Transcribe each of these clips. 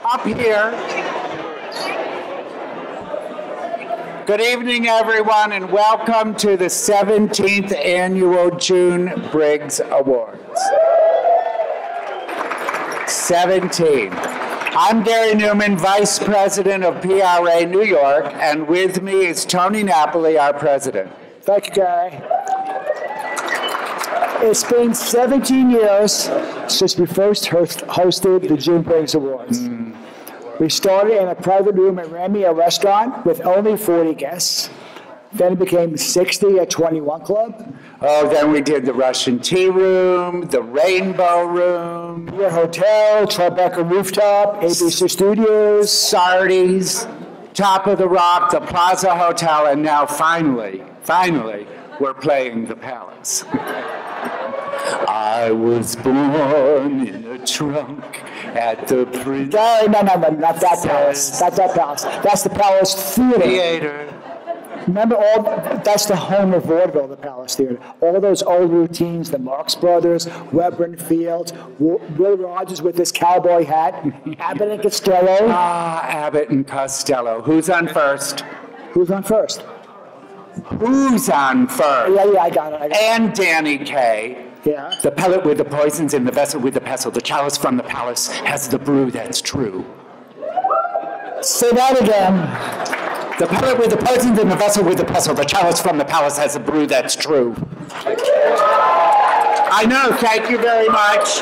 up here. Good evening, everyone, and welcome to the 17th Annual June Briggs Awards. 17. I'm Gary Newman, Vice President of PRA New York, and with me is Tony Napoli, our President. Thank you, Gary. It's been 17 years since we first hosted the June Briggs Awards. We started in a private room at Remy, a restaurant, with only 40 guests. Then it became 60 at 21 Club. Oh, then we did the Russian Tea Room, the Rainbow Room, The Hotel, Tribeca Rooftop, ABC Studios, Sardi's, Top of the Rock, the Plaza Hotel, and now finally, we're playing the Palace. I was born in a trunk at the Prince. No, not that Palace. Not that Palace. That's the Palace Theater. Remember, that's the home of vaudeville, the Palace Theater. All those old routines, the Marx Brothers, Weber and Fields, Will Rogers with his cowboy hat, Abbott and Costello. Abbott and Costello. Who's on first? Who's on first? Who's on first? Yeah, I got it. And Danny Kaye. Yeah. The pellet with the poisons in the vessel with the pestle. The chalice from the palace has the brew that's true. Say that again. The pellet with the poisons in the vessel with the pestle. The chalice from the palace has a brew that's true. I know, thank you very much.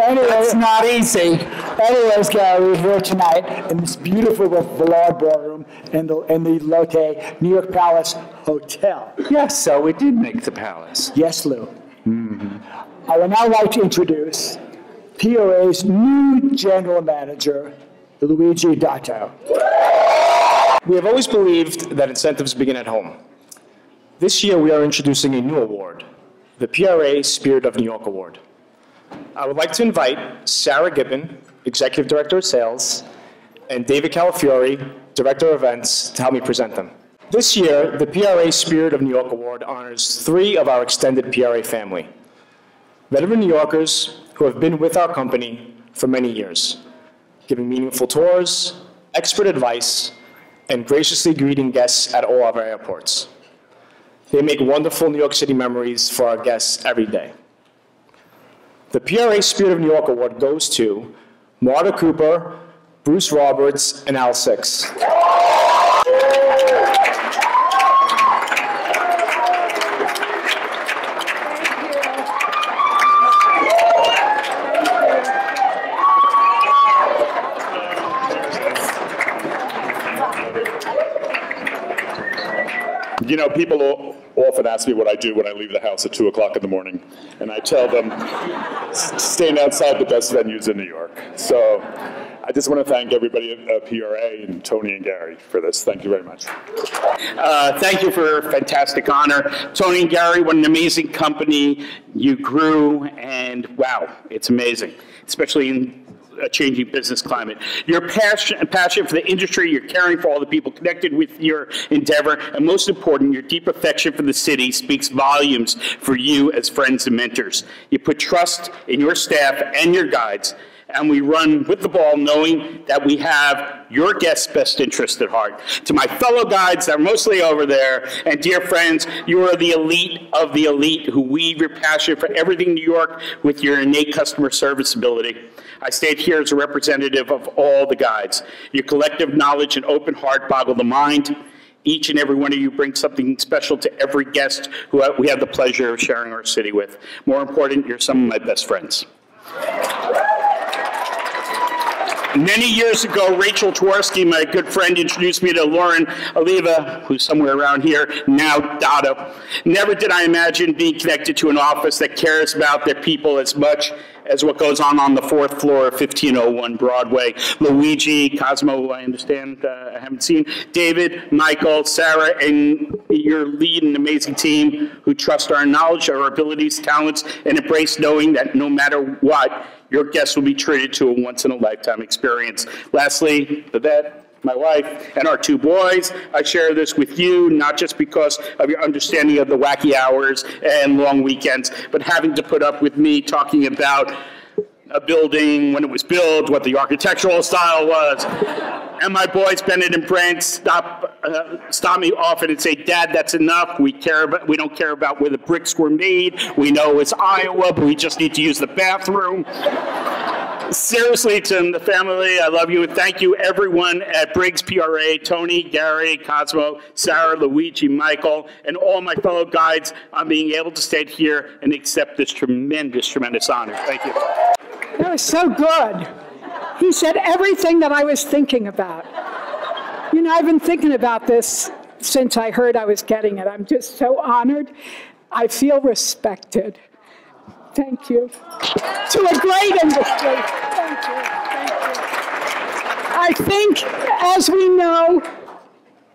Anyway, it's not easy. Anyways, Gary, we're here tonight in this beautiful Villard Ballroom in the Lotte New York Palace Hotel. Yes, so we did make the Palace. Yes, Lou. I would now like to introduce PRA's new General Manager, Luigi Dato. We have always believed that incentives begin at home. This year, we are introducing a new award, the PRA Spirit of New York Award. I would like to invite Sarah Gibbon, Executive Director of Sales, and David Calafiore, Director of Events, to help me present them. This year, the PRA Spirit of New York Award honors 3 of our extended PRA family, veteran New Yorkers who have been with our company for many years, giving meaningful tours, expert advice, and graciously greeting guests at all of our airports. They make wonderful New York City memories for our guests every day. The PRA Spirit of New York Award goes to Marta Cooper, Bruce Roberts, and Al Six. You know, people often ask me what I do when I leave the house at 2 o'clock in the morning, and I tell them, staying outside the best venues in New York. So I just want to thank everybody at PRA and Tony and Gary for this. Thank you very much. Thank you for a fantastic honor. Tony and Gary, what an amazing company you grew, and wow, it's amazing, especially in a changing business climate. Your passion for the industry, your caring for all the people connected with your endeavor, and most important, your deep affection for the city speaks volumes for you as friends and mentors. You put trust in your staff and your guides, and we run with the ball knowing that we have your guests' best interest at heart. To my fellow guides that are mostly over there, and dear friends, you are the elite of the elite who weave your passion for everything New York with your innate customer service ability. I stand here as a representative of all the guides. Your collective knowledge and open heart boggle the mind. Each and every one of you brings something special to every guest who we have the pleasure of sharing our city with. More important, you're some of my best friends. Many years ago, Rachel Twarski, my good friend, introduced me to Lauren Oliva, who's somewhere around here, now Dotto. Never did I imagine being connected to an office that cares about their people as much as what goes on the 4th floor of 1501 Broadway. Luigi, Cosmo, who I understand I haven't seen, David, Michael, Sarah, and your lead and amazing team who trust our knowledge, our abilities, talents, and embrace knowing that no matter what, your guests will be treated to a once-in-a-lifetime experience. Lastly, Babette, my wife, and our 2 boys, I share this with you, not just because of your understanding of the wacky hours and long weekends, but having to put up with me talking about a building when it was built, what the architectural style was. And my boys, Bennett and Brent, stop me often and say, "Dad, that's enough. We don't care about where the bricks were made. We know it's Iowa, but we just need to use the bathroom." Seriously, to the family, I love you, and thank you everyone at Briggs PRA, Tony, Gary, Cosmo, Sarah, Luigi, Michael, and all my fellow guides on being able to stand here and accept this tremendous, tremendous honor. Thank you. That was so good. He said everything that I was thinking about. You know, I've been thinking about this since I heard I was getting it. I'm just so honored. I feel respected. Thank you. To a great industry. Thank you. Thank you. I think, as we know,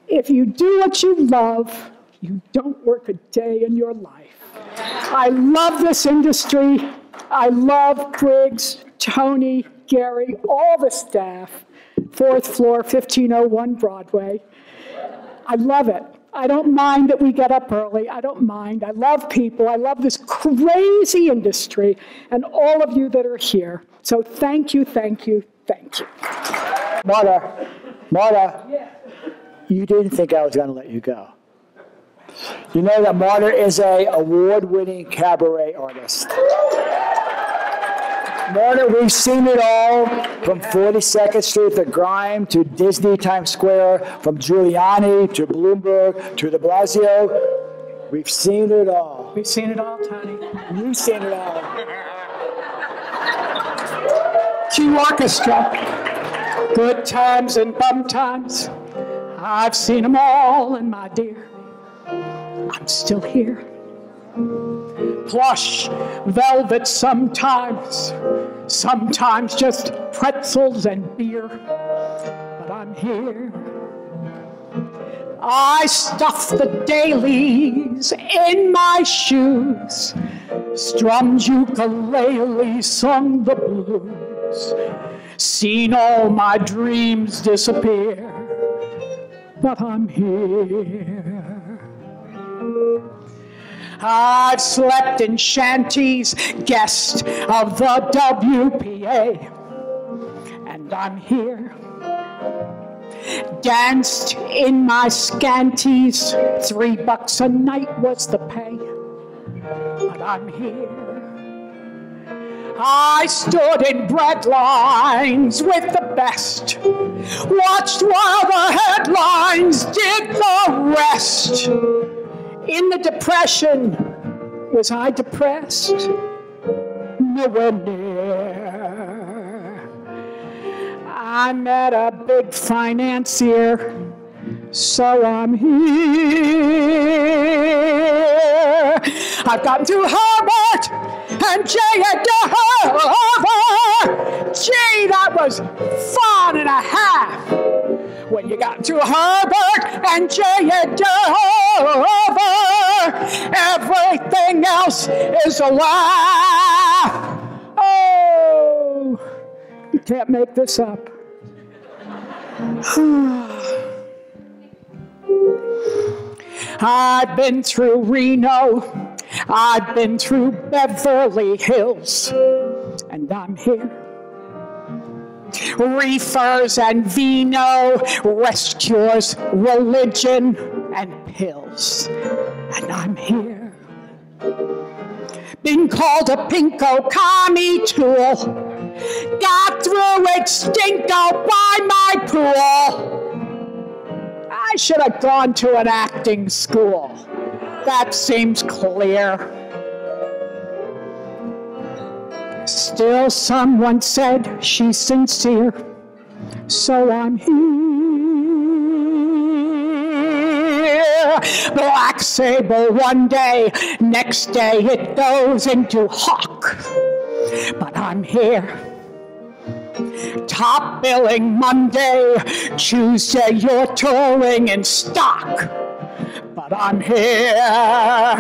if you do what you love, you don't work a day in your life. I love this industry. I love Briggs, Tony, Gary, all the staff, 4th floor, 1501 Broadway. I love it. I don't mind that we get up early. I don't mind. I love people. I love this crazy industry and all of you that are here. So thank you, thank you, thank you. Marta, you didn't think I was going to let you go. You know that Marta is an award-winning cabaret artist. Marta, we've seen it all, from 42nd Street to Grime to Disney Times Square, from Giuliani to Bloomberg to de Blasio. We've seen it all. We've seen it all, Tony. You've seen it all. Cue orchestra. Good times and bum times. I've seen them all, and my dear, I'm still here. Plush, velvet sometimes just pretzels and beer, but I'm here. I stuff the dailies in my shoes, strummed ukulele, sung the blues, seen all my dreams disappear, but I'm here. I've slept in shanties, guest of the WPA, and I'm here. Danced in my scanties, $3 a night was the pay, but I'm here. I stood in bread lines with the best, watched while the headlines did the rest. In the Depression, was I depressed? Nowhere near. I met a big financier, so I'm here. I've gotten to Herbert and Jay Dover. Gee, that was fun and a half. When you got to Herbert and Jay Dover, everything else is a laugh. Oh, you can't make this up. I've been through Reno, I've been through Beverly Hills, and I'm here. Reefers and vino, rest cures, religion, and pills, and I'm here. Been called a pinko commie tool, got through it stinko by my pool. I should have gone to an acting school. That seems clear. Still, someone said she's sincere, so I'm here. Black Sable one day, next day it goes into Hawk, but I'm here. Top billing Monday, Tuesday you're touring in stock, but I'm here.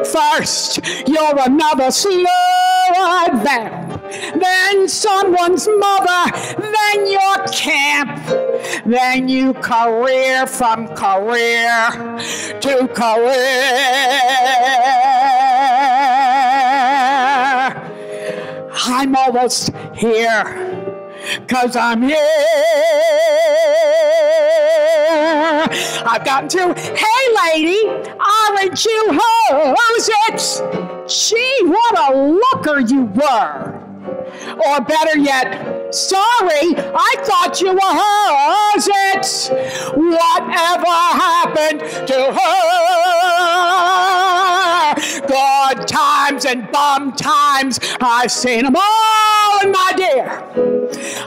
First, you're another slow-eyed vamp, then someone's mother, then your camp, then you career from career to career. I'm almost here. 'Cause I'm here. I've gotten to, hey lady, aren't you hose it? Gee, what a looker you were. Or better yet, sorry, I thought you were hers it. Whatever happened to her? Good times and bum times, I've seen them all, my dear.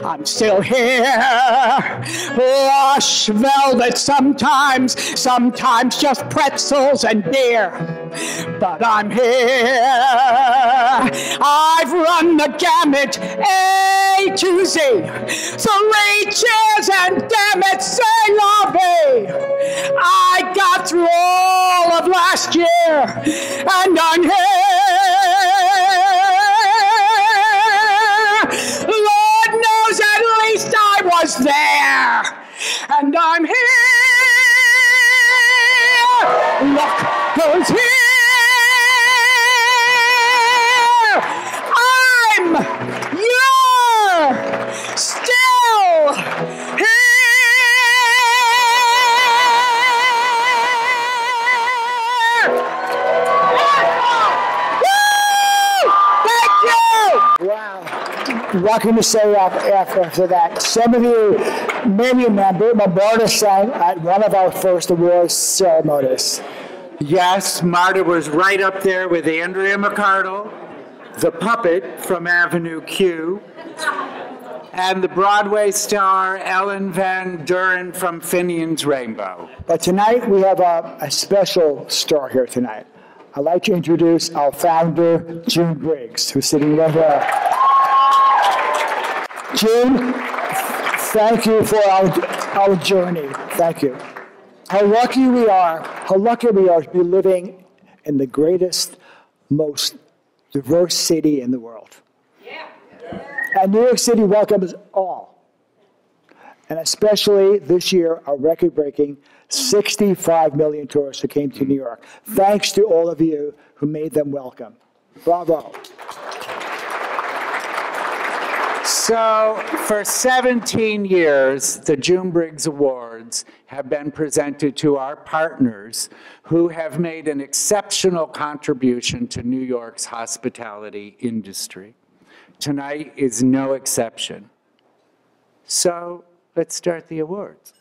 I'm still here. Lush velvet sometimes, sometimes just pretzels and beer. But I'm here. I've run the gamut, A to Z. 3 cheers and damn it, say la vie. I got through all of last year, and I'm here. Lord knows at least I was there, and I'm here. Look who's here. I'm you're still here. Woo! Thank you. Wow. What can you say after that? Some of you may remember Marta sang at one of our first awards ceremonies. Yes, Marta was right up there with Andrea McArdle, the puppet from Avenue Q, and the Broadway star Ellen Van Duren from Finian's Rainbow. But tonight we have a special star here tonight. I'd like to introduce our founder, June Briggs, who's sitting right here. June, thank you for our journey. Thank you. How lucky we are to be living in the greatest, most diverse city in the world. Yeah. And New York City welcomes all. And especially this year, a record-breaking 65 million tourists who came to New York. Thanks to all of you who made them welcome. Bravo. So, for 17 years, the June Briggs Awards have been presented to our partners who have made an exceptional contribution to New York's hospitality industry. Tonight is no exception. So, let's start the awards.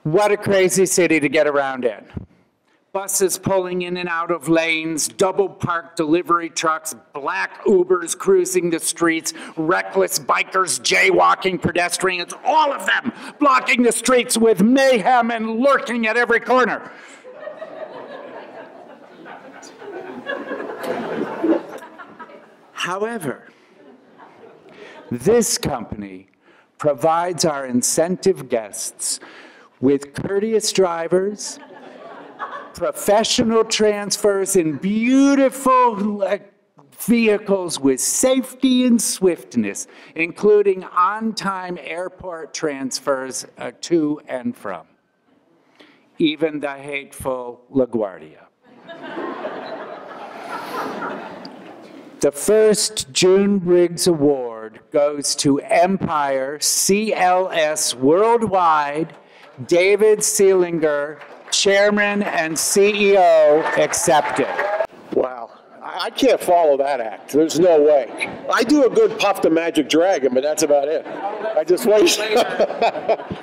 What a crazy city to get around in. Buses pulling in and out of lanes, double-parked delivery trucks, black Ubers cruising the streets, reckless bikers, jaywalking pedestrians, all of them blocking the streets with mayhem and lurking at every corner. However, this company provides our incentive guests with courteous drivers, professional transfers in beautiful vehicles with safety and swiftness, including on-time airport transfers to and from. Even the hateful LaGuardia. The first June Briggs Award goes to Empire CLS Worldwide, David Seelinger, Chairman and CEO, accepted. Wow. I can't follow that act. There's no way. I do a good Puff the Magic Dragon, but that's about it. I just wait.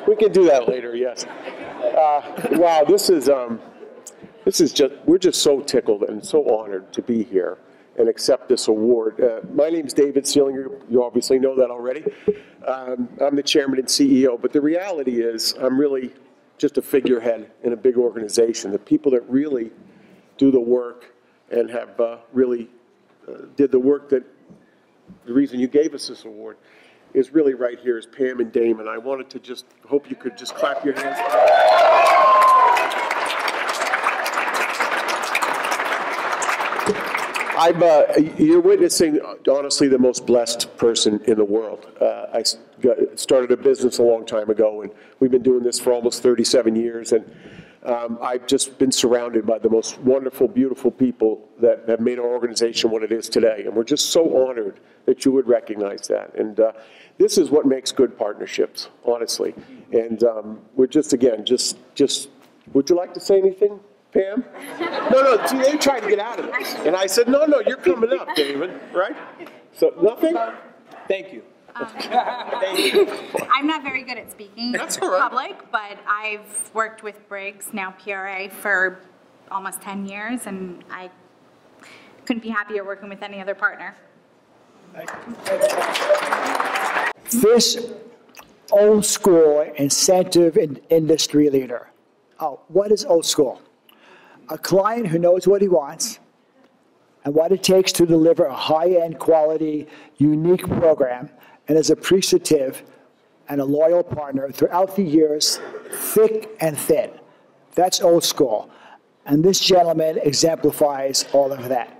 We can do that later, yes. Wow, this is just, we're just so tickled and so honored to be here and accept this award. My name's David Seelinger. You obviously know that already. I'm the chairman and CEO, but the reality is I'm really just a figurehead in a big organization. The people that really do the work and have really did the work that the reason you gave us this award is really right here is Pam and Damon. I wanted to just hope you could just clap your hands. You're witnessing, honestly, the most blessed person in the world. I started a business a long time ago, and we've been doing this for almost 37 years. And I've just been surrounded by the most wonderful, beautiful people that have made our organization what it is today. And we're just so honored that you would recognize that. And this is what makes good partnerships, honestly. And we're just, again, just, would you like to say anything, Pam? No, see, they tried to get out of this. And I said, no, you're coming up, David, right? So, nothing? Thank you. I'm not very good at speaking in public, but I've worked with Briggs, now PRA, for almost 10 years, and I couldn't be happier working with any other partner. This old school incentive industry leader. Oh, what is old school? A client who knows what he wants and what it takes to deliver a high-end quality, unique program, and is appreciative and a loyal partner throughout the years, thick and thin. That's old school. And this gentleman exemplifies all of that.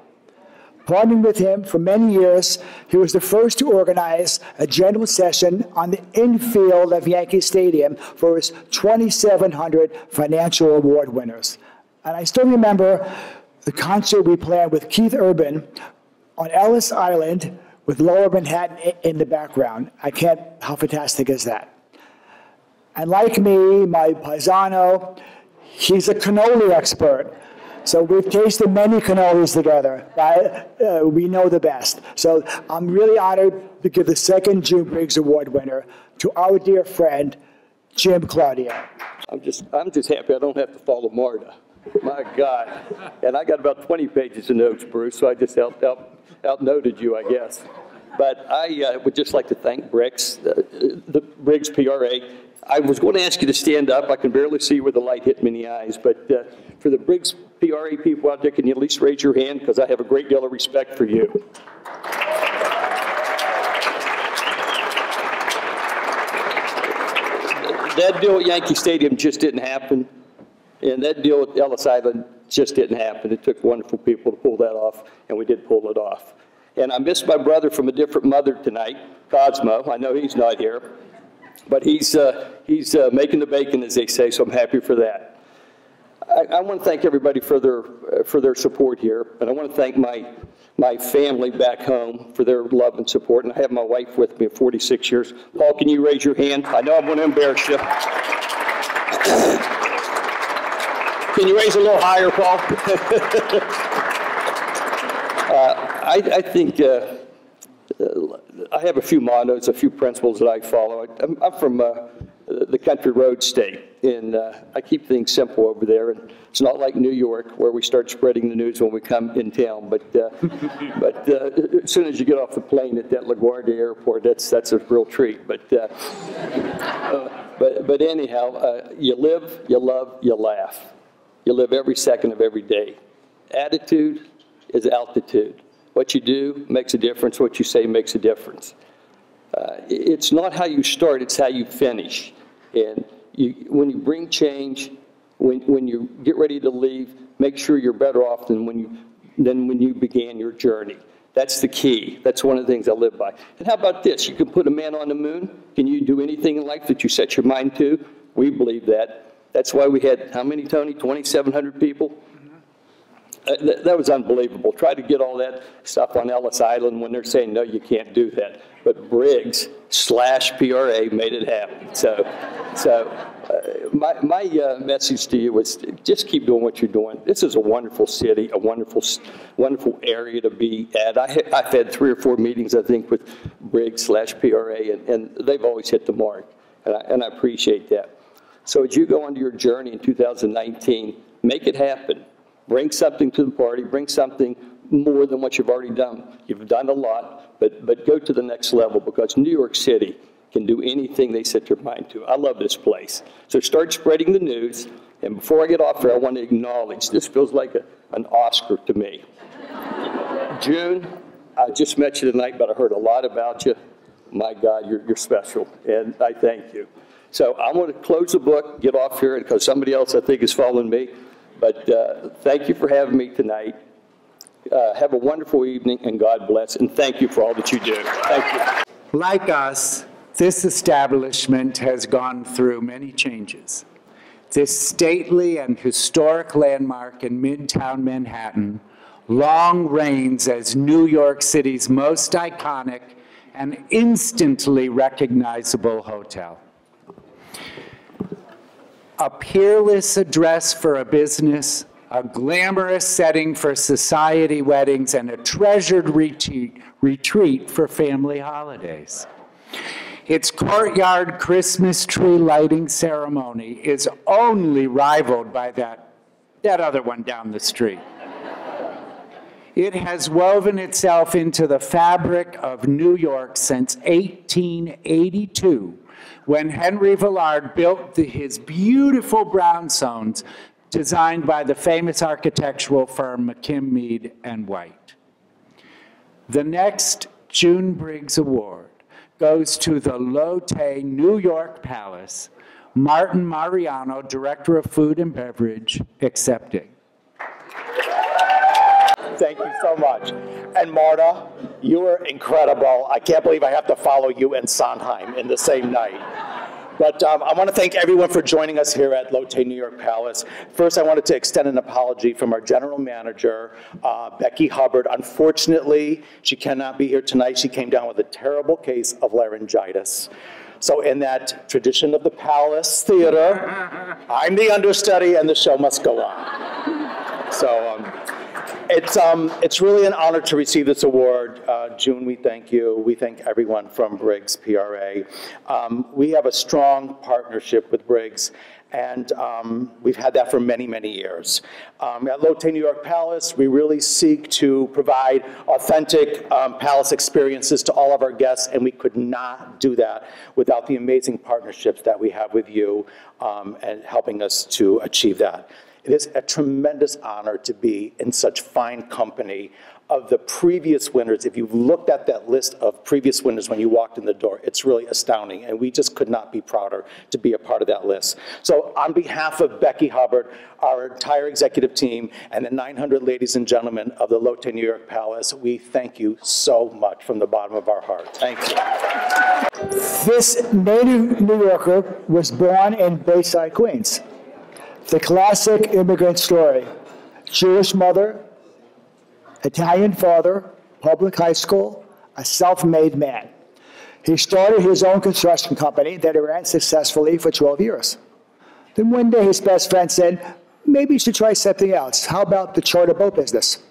Partnering with him for many years, he was the first to organize a general session on the infield of Yankee Stadium for his 2,700 financial award winners. And I still remember the concert we planned with Keith Urban on Ellis Island with Lower Manhattan in the background. How fantastic is that? And like me, my paisano, he's a cannoli expert. So we've tasted many cannolis together, right? We know the best. So I'm really honored to give the second June Briggs Award winner to our dear friend, Jim Claudio. I'm just happy I don't have to follow Marta. My God. And I got about 20 pages of notes, Bruce, so I just outnoted you, I guess. But I would just like to thank Briggs, the Briggs PRA. I was going to ask you to stand up. I can barely see where the light hit me in the eyes. But for the Briggs PRA people out there, can you at least raise your hand? Because I have a great deal of respect for you. That deal at Yankee Stadium just didn't happen. And that deal at Ellis Island just didn't happen. It took wonderful people to pull that off, and we did pull it off. And I missed my brother from a different mother tonight, Cosmo. I know he's not here, but he's making the bacon, as they say, so I'm happy for that. I want to thank everybody for their support here, and I want to thank my family back home for their love and support, and I have my wife with me of 46 years. Paul, can you raise your hand? I know I'm going to embarrass you. Can you raise a little higher, Paul? I think I have a few mottos, a few principles that I follow. I'm from the country road state, and I keep things simple over there. And it's not like New York, where we start spreading the news when we come in town. But as soon as you get off the plane at that LaGuardia Airport, that's a real treat. But anyhow, you live, you love, you laugh. You live every second of every day. Attitude is altitude. What you do makes a difference. What you say makes a difference. It's not how you start, it's how you finish. And when you bring change, when you get ready to leave, make sure you're better off than when you began your journey. That's the key. That's one of the things I live by. And how about this? You can put a man on the moon. Can you do anything in life that you set your mind to? We believe that. That's why we had, how many, Tony? 2,700 people? That was unbelievable. Try to get all that stuff on Ellis Island when they're saying, no, you can't do that. But Briggs / PRA made it happen. So my message to you was just keep doing what you're doing. This is a wonderful city, a wonderful area to be at. I've had 3 or 4 meetings, I think, with Briggs / PRA, and they've always hit the mark, and I appreciate that. So as you go on your journey in 2019, make it happen. Bring something to the party. Bring something more than what you've already done. You've done a lot, but go to the next level, because New York City can do anything they set their mind to. I love this place. So start spreading the news. And before I get off there, I want to acknowledge, this feels like an Oscar to me. June, I just met you tonight, but I heard a lot about you. My God, you're special, and I thank you. So I want to close the book, get off here, because somebody else I think is following me. But thank you for having me tonight. Have a wonderful evening, and God bless. And thank you for all that you do. Thank you. Like us, this establishment has gone through many changes. This stately and historic landmark in Midtown Manhattan long reigns as New York City's most iconic and instantly recognizable hotel. A peerless address for a business, a glamorous setting for society weddings, and a treasured retreat for family holidays. Its courtyard Christmas tree lighting ceremony is only rivaled by that other one down the street. It has woven itself into the fabric of New York since 1882, when Henry Villard built his beautiful brownstones designed by the famous architectural firm McKim, Mead & White. The next June Briggs Award goes to the Lotte New York Palace, Martin Mariano, Director of Food and Beverage, accepting. Thank you so much. And Marta, you were incredible. I can't believe I have to follow you and Sondheim in the same night. But I want to thank everyone for joining us here at Lotte New York Palace. First, I wanted to extend an apology from our general manager, Becky Hubbard. Unfortunately, she cannot be here tonight. She came down with a terrible case of laryngitis. So in that tradition of the Palace Theater, I'm the understudy and the show must go on. So it's really an honor to receive this award. June, we thank you. We thank everyone from Briggs PRA. We have a strong partnership with Briggs, and we've had that for many, many years. At Lotte New York Palace, we really seek to provide authentic palace experiences to all of our guests, and we could not do that without the amazing partnerships that we have with you and helping us to achieve that. It is a tremendous honor to be in such fine company of the previous winners. If you've looked at that list of previous winners when you walked in the door, it's really astounding, and we just could not be prouder to be a part of that list. So on behalf of Becky Hubbard, our entire executive team, and the 900 ladies and gentlemen of the Lotte New York Palace, we thank you so much from the bottom of our heart. Thank you. This native New Yorker was born in Bayside, Queens. The classic immigrant story. Jewish mother, Italian father, public high school, a self-made man. He started his own construction company that he ran successfully for 12 years. Then one day his best friend said, maybe you should try something else. How about the charter boat business?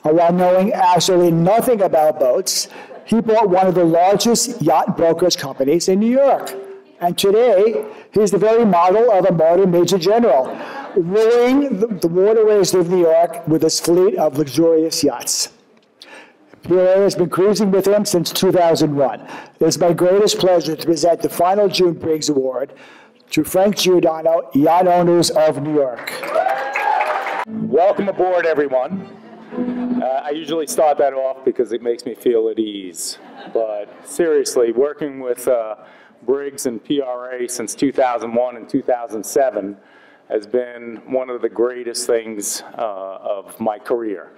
While knowing absolutely nothing about boats, he bought one of the largest yacht brokerage companies in New York. And today, he's the very model of a modern major general, ruling the waterways of New York with his fleet of luxurious yachts. PRA has been cruising with him since 2001. It is my greatest pleasure to present the final June Briggs Award to Frank Giordano, Yacht Owners of New York. Welcome aboard, everyone. I usually start that off because it makes me feel at ease. But seriously, working with Briggs and PRA since 2001 and 2007 has been one of the greatest things of my career.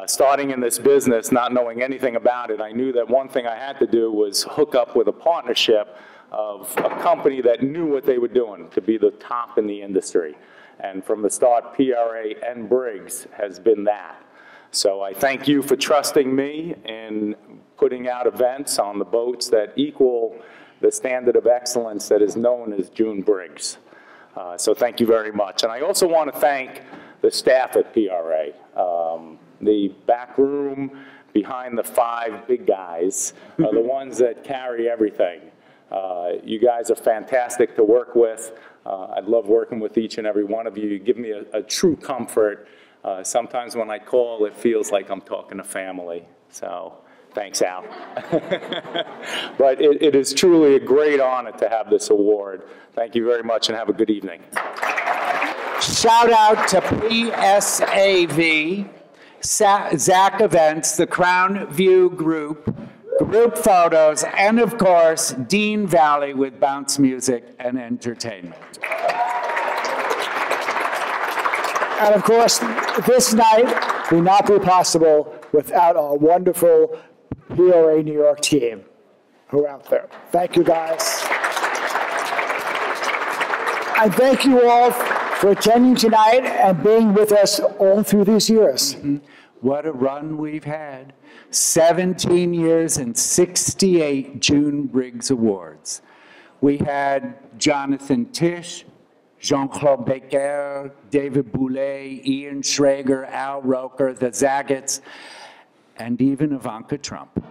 Starting in this business, not knowing anything about it, I knew that one thing I had to do was hook up with a partnership of a company that knew what they were doing to be the top in the industry. And from the start, PRA and Briggs has been that. So I thank you for trusting me in putting out events on the boats that equal the standard of excellence that is known as June Briggs. So thank you very much. And I also want to thank the staff at PRA. The back room behind the 5 big guys are the ones that carry everything. You guys are fantastic to work with. I love working with each and every one of you. You give me a true comfort. Sometimes when I call, it feels like I'm talking to family. So thanks, Al. But it is truly a great honor to have this award. Thank you very much and have a good evening. Shout out to PSAV, Zach Events, the Crown View Group, Group Photos, and of course, Dean Valley with Bounce Music and Entertainment. And of course, this night would not be possible without our wonderful PRA New York team who are out there. Thank you, guys. And thank you all for attending tonight and being with us all through these years. What a run we've had. 17 years and 68 June Briggs Awards. We had Jonathan Tisch, Jean-Claude Becker, David Boulay, Ian Schrager, Al Roker, the Zagat's, and even Ivanka Trump.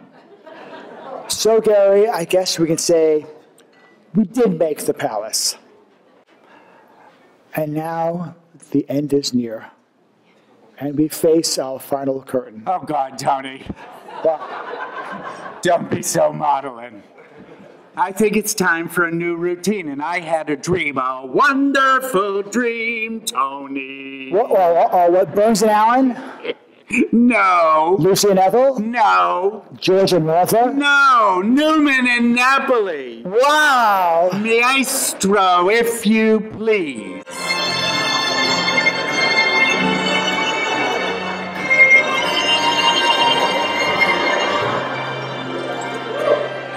So, Gary, I guess we can say we did make the palace. And now the end is near. And we face our final curtain. Oh, God, Tony. But don't be so maudlin. I think it's time for a new routine, and I had a dream, a wonderful dream, Tony. What, Burns and Allen? No. Lucy and Ethel? No. George and Martha? No. Newman and Napoli. Wow. Maestro, if you please.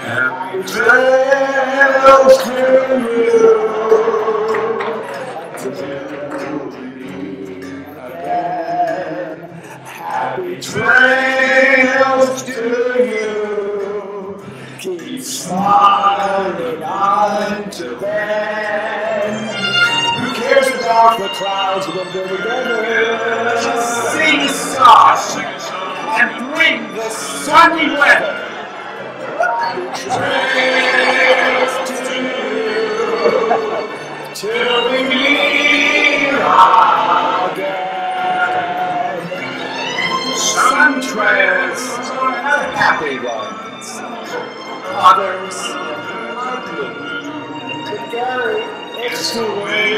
Happy trails to you. Happy trails to you. Keep smiling until then. Who cares about the clouds when we're together? Just sing a song and bring the sunny weather. Happy trails to you till we meet again. Some trails are happy ones, others are blue. But Gary, it's the way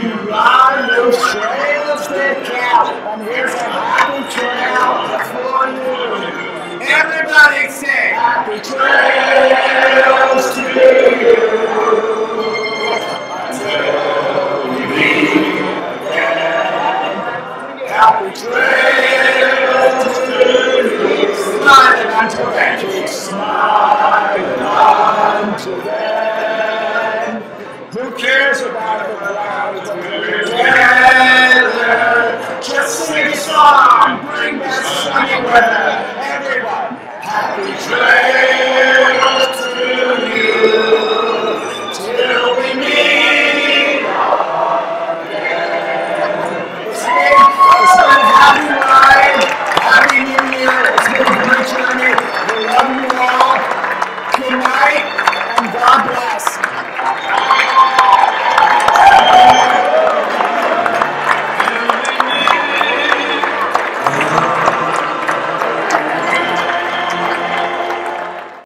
you ride those trails that count. And here's a happy trail for you. Everybody say happy trails to